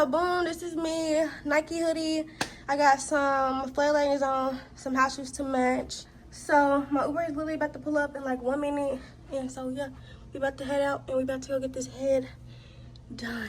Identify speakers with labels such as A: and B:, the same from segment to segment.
A: So boom, this is me. Nike hoodie. I got some flare leggings on, some house shoes to match. So my Uber is literally about to pull up in like 1 minute. And so yeah, we about to head out and we about to go get this head done.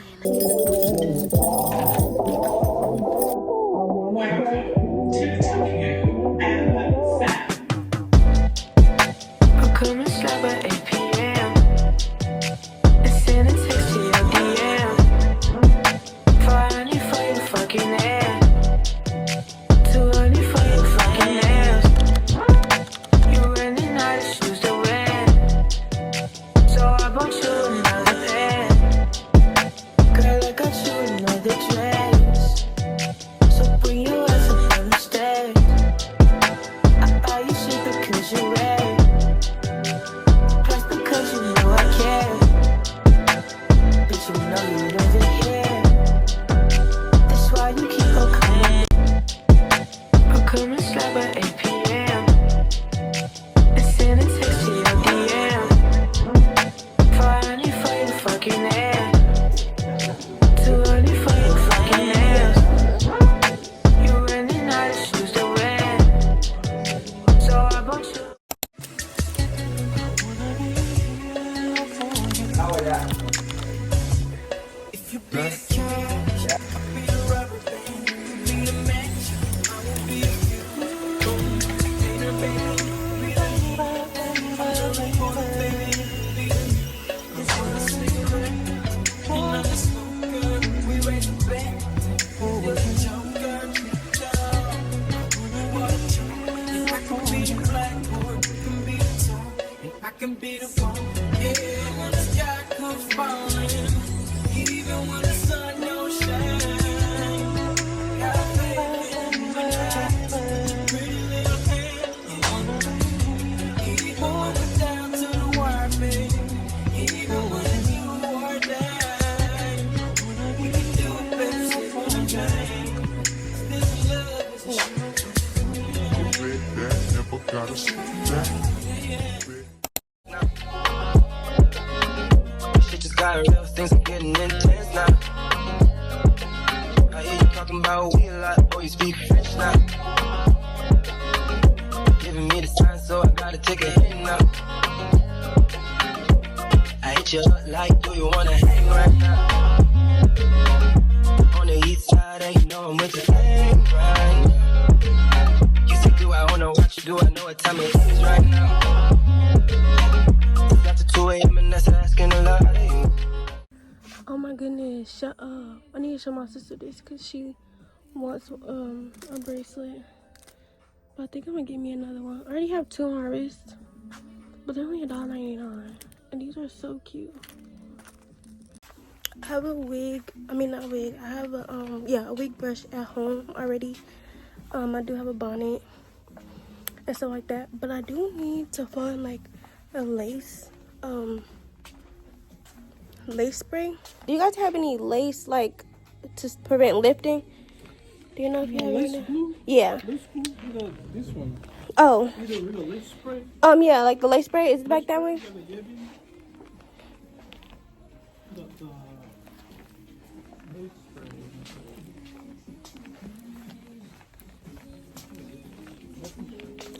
B: Shit just got real, things are getting intense now. I hear you talking about we a lot, boy, you speak French now. Giving me the sign, so I gotta take a hit now. I hit you up like, do you wanna hang right now? On the east side, and you know I'm with the gang right now. You say, do I wanna watch you do? I know what time it is right now. After 2 a.m. and that's asking a lot of you.
A: Oh my goodness, shut up. I need to show my sister this because she wants a bracelet. But I think I'm gonna get me another one. I already have 2 on my wrist, but they're only $1.99. And these are so cute. I have a wig, I mean not a wig, I have a wig brush at home already. I do have a bonnet and stuff like that, but I do need to find like a lace spray. Do you guys have any lace like to prevent lifting? Do you know if you have any? Yeah.
C: Lace glue? You got this one.
A: Oh.
C: You got real lace spray?
A: Yeah, like the lace spray. Is it back that way?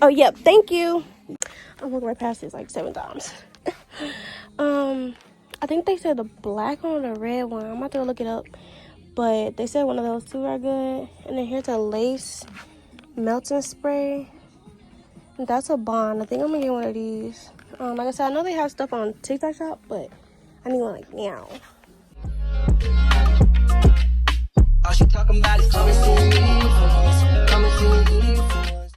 A: Oh, yep. Thank you. I'm walking right past this like 7 times. I think they said the black one or the red one. I'm about to go look it up. But they said one of those two are good. And then here's a lace melting spray. That's a bond. I think I'm gonna get one of these. Like I said, I know they have stuff on TikTok shop, but I need one like now.
B: All she talking about is come and see me. Come and see me.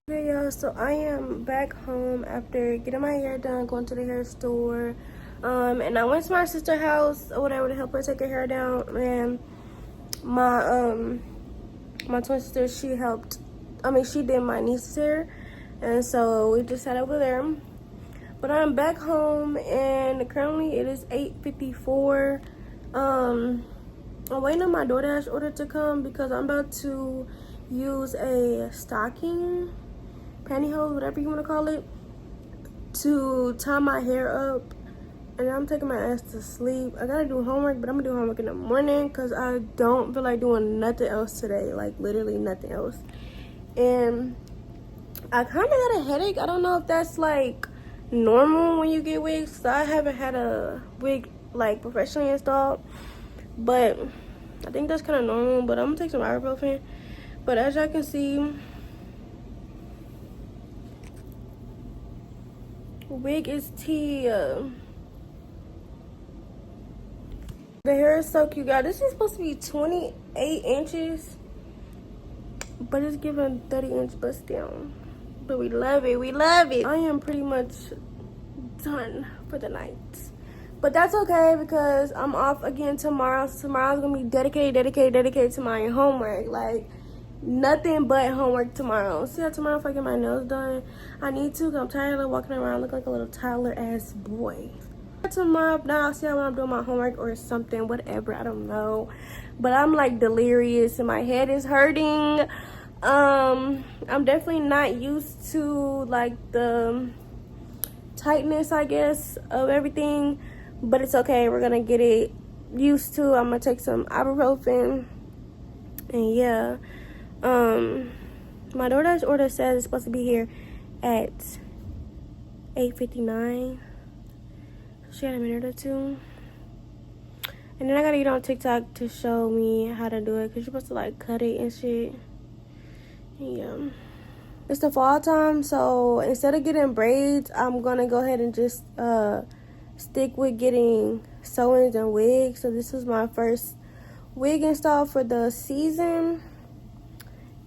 A: Okay, y'all, so I am back home after getting my hair done, going to the hair store. And I went to my sister's house or whatever to help her take her hair down. And my twin sister, she did my niece's hair. And so we just sat over there. But I'm back home and currently it is 8:54. I'm waiting on my DoorDash order to come because I'm about to use a stocking, pantyhose, whatever you want to call it, to tie my hair up and I'm taking my ass to sleep. I gotta do homework, but I'm gonna do homework in the morning because I don't feel like doing nothing else today. Like, literally nothing else. And I kind of got a headache. I don't know if that's, like, normal when you get wigs. So I haven't had a wig, like, professionally installed. But I think that's kind of normal. But I'm gonna take some ibuprofen. But as y'all can see, wig is Tia. The hair is so cute, guys. This is supposed to be 28 inches, but it's giving 30-inch bust down. But we love it. We love it. I am pretty much done for the night. But that's okay because I'm off again tomorrow. So tomorrow's going to be dedicated to my homework. Like, nothing but homework tomorrow. See how tomorrow if I get my nails done? I need to because I'm tired of walking around looking like a little toddler-ass boy. Tomorrow, now I'll see how I'm doing my homework or something, whatever, I don't know. But I'm like delirious and my head is hurting. I'm definitely not used to like the tightness, I guess, of everything, but it's okay. We're gonna get it used to. I'm gonna take some ibuprofen, and yeah. My DoorDash order says it's supposed to be here at 8:59. She had a minute or two. And then I gotta get on TikTok to show me how to do it, because you're supposed to like cut it and shit. Yeah. It's the fall time, so instead of getting braids, I'm gonna go ahead and just stick with getting sew-ins and wigs. So this is my first wig install for the season.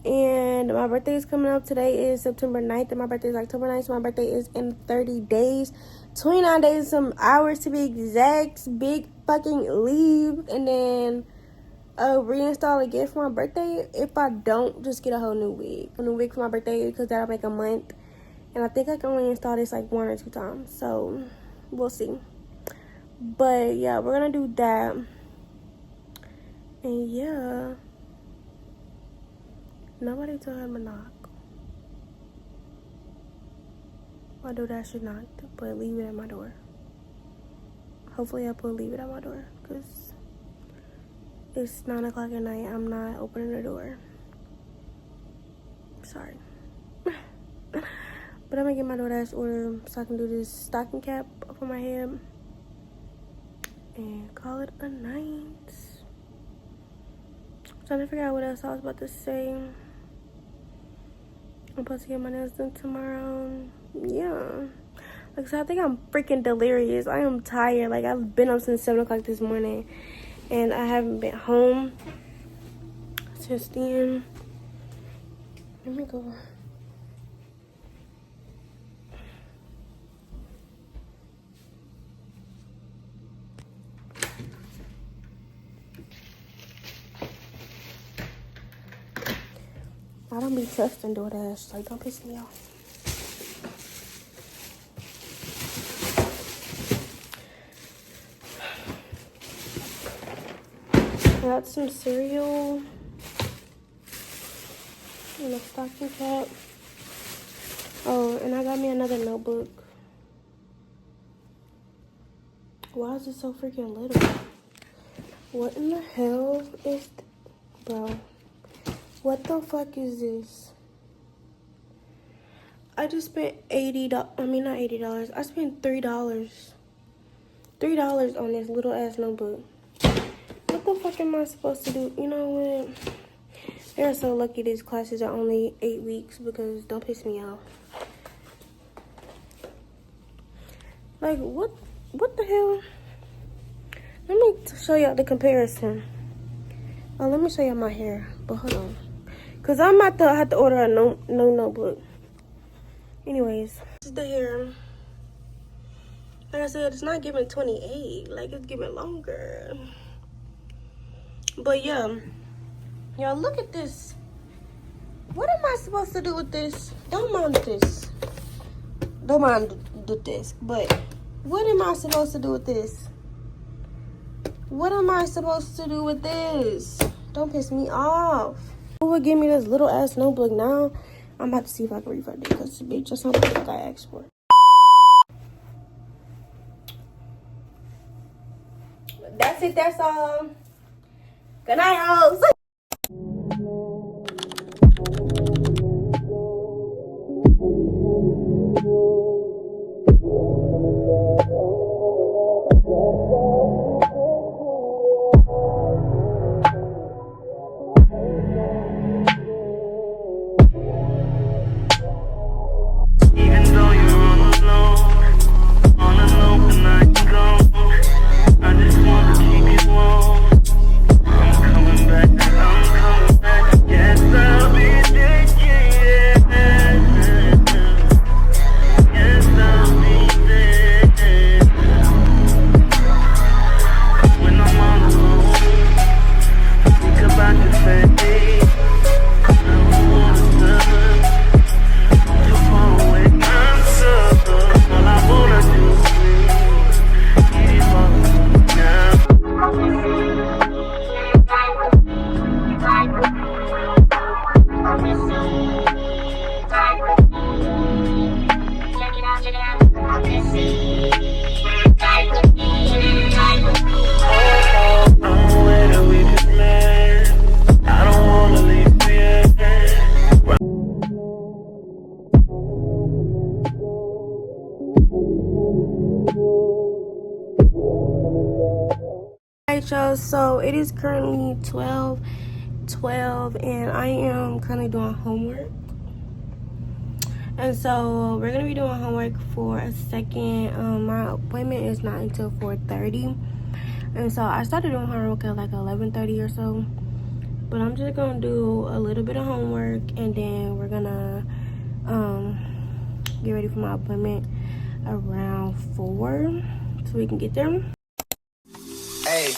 A: And my birthday is coming up. Today is September 9th and my birthday is October 9th, so my birthday is in 30 days. 29 days, some hours to be exact. Big fucking leave. And then reinstall again for my birthday if I don't just get a whole new wig. A new wig for my birthday, because that'll make a month. And I think I can only install this like 1 or 2 times. So we'll see. But yeah, we're gonna do that. And yeah. Nobody told him to knock. My DoorDash should knock, but leave it at my door. Hopefully I put leave it at my door, because it's 9 o'clock at night. I'm not opening the door. Sorry. But I'm gonna get my DoorDash order so I can do this stocking cap up on my head and call it a night. Trying to figure out what else I was about to say. I'm supposed to get my nails done tomorrow. Yeah. Like I said, I think I'm freaking delirious. I am tired. Like, I've been up since 7 o'clock this morning. And I haven't been home since then. Let me go. I don't be trusting DoorDash. Like, don't piss me off. I got some cereal and a stocking cap. Oh, and I got me another notebook. Why is it so freaking little? What in the hell is... Bro. What the fuck is this? I just spent $80. I mean, not $80. I spent $3. $3 on this little ass notebook. What the fuck am I supposed to do? You know what? They're so lucky these classes are only 8 weeks, because don't piss me off. Like, what the hell? Let me show y'all the comparison. Oh, let me show y'all my hair. But hold on. Because I'm about to have to order a no notebook. Anyways, this is the hair. Like I said, it's not giving 28. Like, it's giving longer. But yeah. Y'all, look at this. What am I supposed to do with this? Don't mind this. Don't mind the disc. But what am I supposed to do with this? What am I supposed to do with this? Don't piss me off. Who would give me this little ass notebook now? I'm about to see if I can refund it, because bitch, that's not what I asked for. that's it. That's all. Good night, hoes.
B: Even though you're all alone, on an open night gone, I just want to keep you warm. I'm coming back, yes, I'll be there, yes, I'll be there. When I'm all alone, think about your face. I don't wanna stop, too far away. I'm so, all I wanna do is keep on now. Oh, where we just met. I don't wanna leave you yet.
A: Alright, y'all, so it is currently 12:12 and I am currently doing homework. And so we're gonna be doing homework for a second. My appointment is not until 4:30, and so I started doing homework at like 11:30 or so. But I'm just gonna do a little bit of homework and then we're gonna get ready for my appointment around 4 so we can get there.
B: Hey.